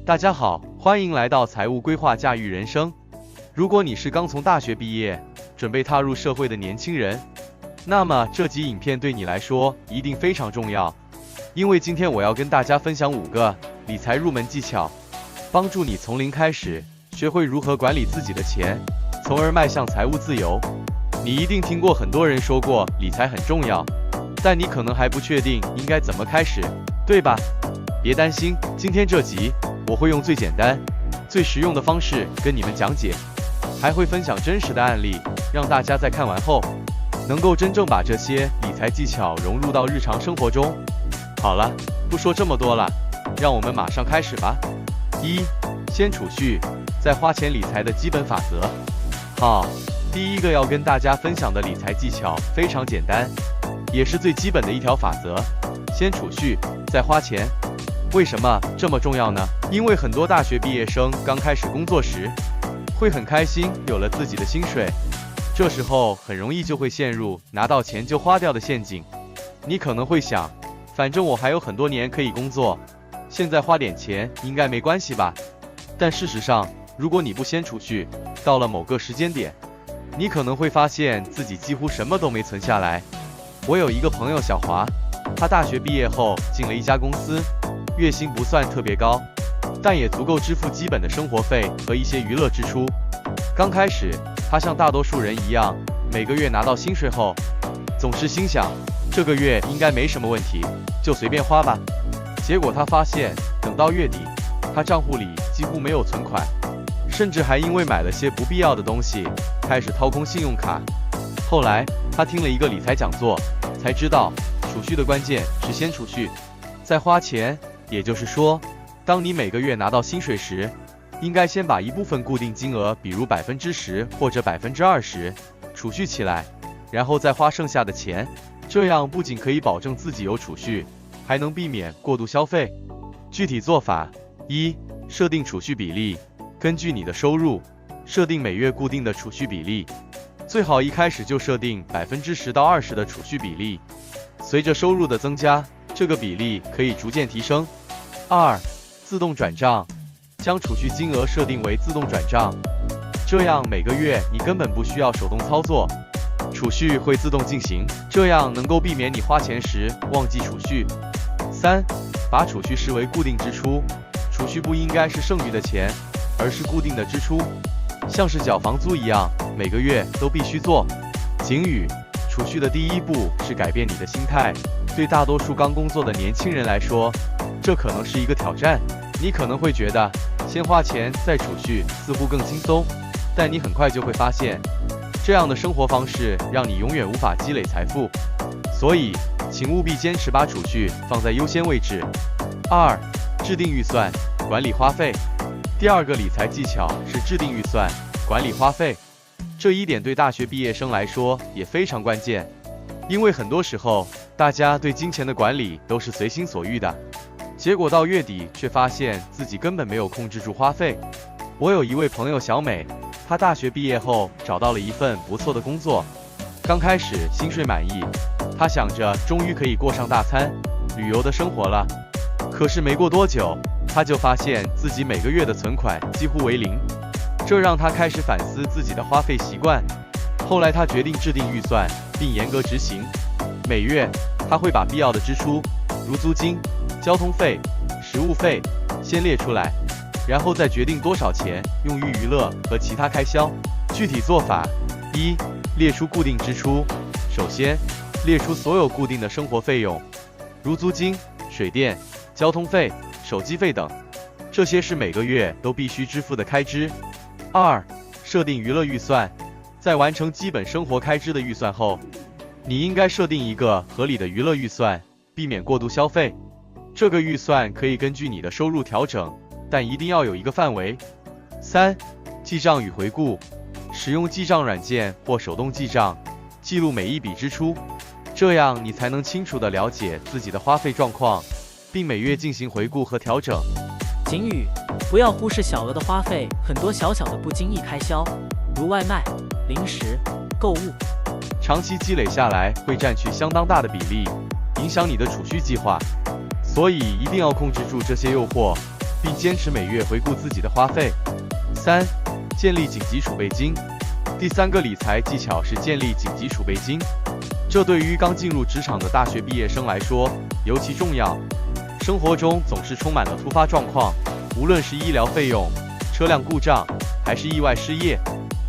大家好，欢迎来到财务规划驾驭人生。如果你是刚从大学毕业，准备踏入社会的年轻人，那么这集影片对你来说一定非常重要，因为今天我要跟大家分享5个理财入门技巧，帮助你从零开始，学会如何管理自己的钱，从而迈向财务自由。你一定听过很多人说过理财很重要，但你可能还不确定应该怎么开始，对吧？别担心，今天这集我会用最简单、最实用的方式跟你们讲解，还会分享真实的案例，让大家在看完后能够真正把这些理财技巧融入到日常生活中。好了，不说这么多了，让我们马上开始吧。1. 先储蓄，再花钱理财的基本法则。好，第一个要跟大家分享的理财技巧非常简单，也是最基本的一条法则：先储蓄，再花钱。为什么这么重要呢？因为很多大学毕业生刚开始工作时，会很开心，有了自己的薪水，这时候很容易就会陷入拿到钱就花掉的陷阱。你可能会想，反正我还有很多年可以工作，现在花点钱应该没关系吧？但事实上，如果你不先储蓄，到了某个时间点，你可能会发现自己几乎什么都没存下来。我有一个朋友小华，他大学毕业后进了一家公司，月薪不算特别高，但也足够支付基本的生活费和一些娱乐支出。刚开始，他像大多数人一样，每个月拿到薪水后，总是心想，这个月应该没什么问题，就随便花吧。结果他发现，等到月底，他账户里几乎没有存款，甚至还因为买了些不必要的东西，开始掏空信用卡。后来，他听了一个理财讲座，才知道，储蓄的关键是先储蓄，再花钱。也就是说，当你每个月拿到薪水时，应该先把一部分固定金额，比如10%或者20%储蓄起来，然后再花剩下的钱。这样不仅可以保证自己有储蓄，还能避免过度消费。具体做法： 1. 设定储蓄比例，根据你的收入，设定每月固定的储蓄比例，最好一开始就设定10%到20%的储蓄比例，随着收入的增加，这个比例可以逐渐提升。2. 自动转账，将储蓄金额设定为自动转账，这样每个月你根本不需要手动操作，储蓄会自动进行，这样能够避免你花钱时忘记储蓄。3. 把储蓄视为固定支出，储蓄不应该是剩余的钱，而是固定的支出，像是缴房租一样，每个月都必须做。警语：储蓄的第一步是改变你的心态。对大多数刚工作的年轻人来说，这可能是一个挑战。你可能会觉得，先花钱再储蓄似乎更轻松，但你很快就会发现，这样的生活方式让你永远无法积累财富。所以，请务必坚持把储蓄放在优先位置。2. 制定预算，管理花费。第二个理财技巧是制定预算，管理花费。这一点对大学毕业生来说也非常关键，因为很多时候，大家对金钱的管理都是随心所欲的，结果到月底却发现自己根本没有控制住花费。我有一位朋友小美，她大学毕业后找到了一份不错的工作，刚开始薪水满意，她想着终于可以过上大餐、旅游的生活了。可是没过多久，她就发现自己每个月的存款几乎为零，这让她开始反思自己的花费习惯。后来她决定制定预算，并严格执行。每月，她会把必要的支出，如租金、交通费、食物费，先列出来，然后再决定多少钱用于娱乐和其他开销。具体做法： 1. 列出固定支出。首先，列出所有固定的生活费用，如租金、水电、交通费、手机费等，这些是每个月都必须支付的开支。2. 设定娱乐预算。在完成基本生活开支的预算后，你应该设定一个合理的娱乐预算，避免过度消费。这个预算可以根据你的收入调整，但一定要有一个范围。3. 记账与回顾，使用记账软件或手动记账，记录每一笔支出，这样你才能清楚地了解自己的花费状况，并每月进行回顾和调整。警语：不要忽视小额的花费，很多小小的不经意开销，如外卖、零食、购物，长期积累下来会占据相当大的比例，影响你的储蓄计划。所以一定要控制住这些诱惑，并坚持每月回顾自己的花费。3、建立紧急储备金。第3个理财技巧是建立紧急储备金，这对于刚进入职场的大学毕业生来说尤其重要。生活中总是充满了突发状况，无论是医疗费用、车辆故障，还是意外失业，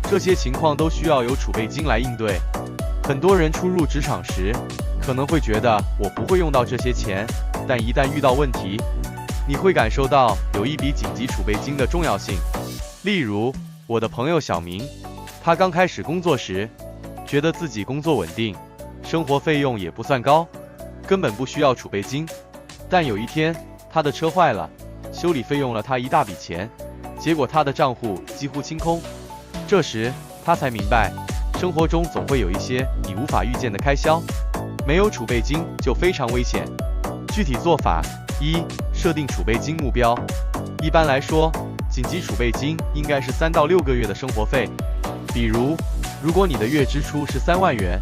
这些情况都需要有储备金来应对。很多人初入职场时，可能会觉得我不会用到这些钱，但一旦遇到问题，你会感受到有一笔紧急储备金的重要性。例如，我的朋友小明，他刚开始工作时，觉得自己工作稳定，生活费用也不算高，根本不需要储备金。但有一天，他的车坏了，修理费用了他一大笔钱，结果他的账户几乎清空。这时，他才明白，生活中总会有一些你无法预见的开销，没有储备金就非常危险。具体做法： 1、设定储备金目标。一般来说，紧急储备金应该是3到6个月的生活费。比如，如果你的月支出是3万元，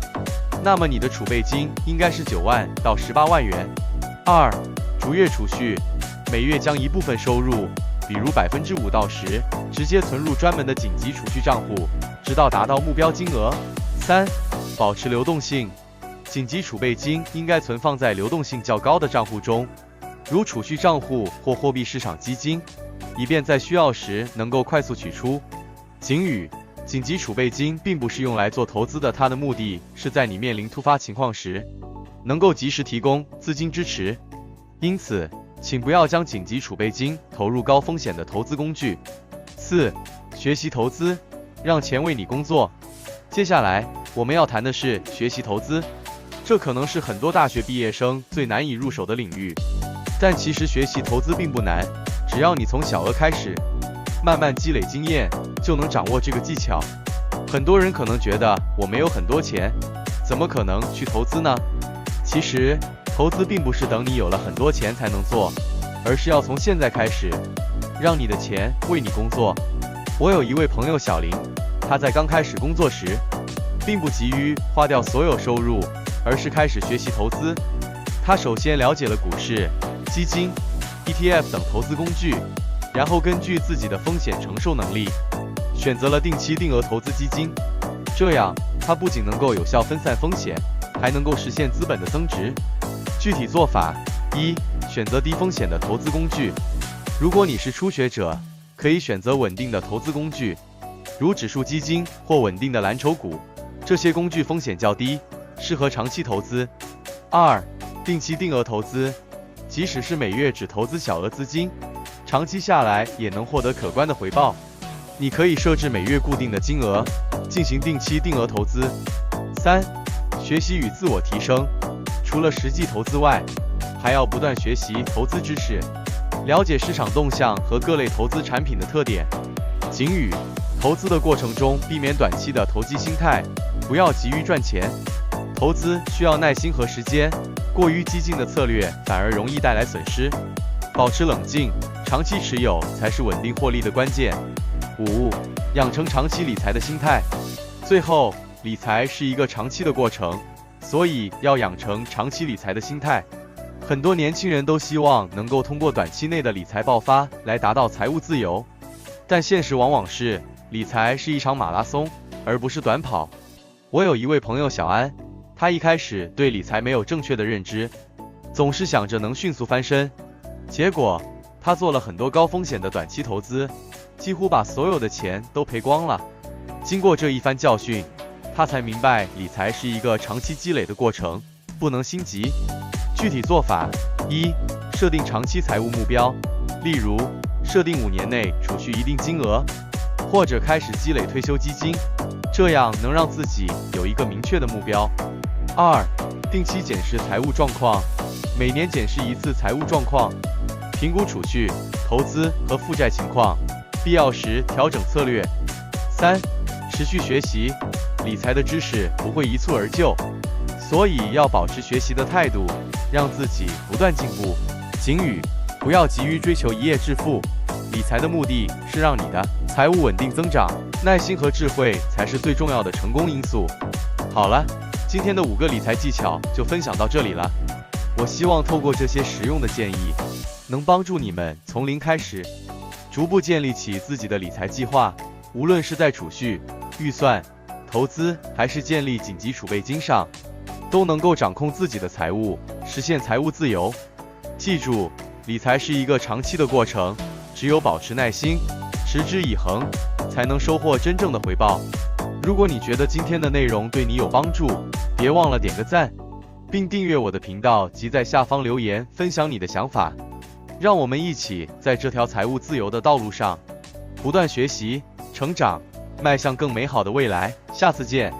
那么你的储备金应该是9万到18万元。2、逐月储蓄，每月将一部分收入，比如5%到10%，直接存入专门的紧急储蓄账户，直到达到目标金额。3、保持流动性，紧急储备金应该存放在流动性较高的账户中，如储蓄账户或货币市场基金，以便在需要时能够快速取出。警语：紧急储备金并不是用来做投资的，它的目的是在你面临突发情况时，能够及时提供资金支持。因此，请不要将紧急储备金投入高风险的投资工具。4、学习投资，让钱为你工作。接下来我们要谈的是学习投资，这可能是很多大学毕业生最难以入手的领域。但其实学习投资并不难，只要你从小额开始，慢慢积累经验，就能掌握这个技巧。很多人可能觉得我没有很多钱，怎么可能去投资呢？其实，投资并不是等你有了很多钱才能做，而是要从现在开始，让你的钱为你工作。我有一位朋友小林，他在刚开始工作时，并不急于花掉所有收入，而是开始学习投资。他首先了解了股市、基金、ETF 等投资工具，然后根据自己的风险承受能力，选择了定期定额投资基金。这样，他不仅能够有效分散风险，还能够实现资本的增值。具体做法： 1、选择低风险的投资工具。如果你是初学者，可以选择稳定的投资工具，如指数基金或稳定的蓝筹股，这些工具风险较低，适合长期投资。2、定期定额投资。即使是每月只投资小额资金，长期下来也能获得可观的回报。你可以设置每月固定的金额，进行定期定额投资。3、学习与自我提升。除了实际投资外，还要不断学习投资知识，了解市场动向和各类投资产品的特点。警语：投资的过程中避免短期的投机心态，不要急于赚钱。投资需要耐心和时间，过于激进的策略反而容易带来损失。保持冷静，长期持有才是稳定获利的关键。5、养成长期理财的心态。最后，理财是一个长期的过程，所以要养成长期理财的心态。很多年轻人都希望能够通过短期内的理财爆发来达到财务自由，但现实往往是，理财是一场马拉松，而不是短跑。我有一位朋友小安，他一开始对理财没有正确的认知，总是想着能迅速翻身，结果他做了很多高风险的短期投资，几乎把所有的钱都赔光了。经过这一番教训，他才明白理财是一个长期积累的过程，不能心急。具体做法： 1、设定长期财务目标，例如设定5年内储蓄一定金额，或者开始积累退休基金，这样能让自己有一个明确的目标。2、定期检视财务状况，每年检视一次财务状况，评估储蓄、投资和负债情况，必要时调整策略。3、持续学习，理财的知识不会一蹴而就，所以要保持学习的态度，让自己不断进步。警语：不要急于追求一夜致富，理财的目的是让你的财务稳定增长，耐心和智慧才是最重要的成功因素。好了，今天的5个理财技巧就分享到这里了。我希望透过这些实用的建议，能帮助你们从零开始，逐步建立起自己的理财计划。无论是在储蓄、预算、投资，还是建立紧急储备金上，都能够掌控自己的财务，实现财务自由。记住，理财是一个长期的过程，只有保持耐心，持之以恒，才能收获真正的回报。如果你觉得今天的内容对你有帮助，别忘了点个赞，并订阅我的频道及在下方留言分享你的想法。让我们一起在这条财务自由的道路上不断学习、成长，迈向更美好的未来。下次见。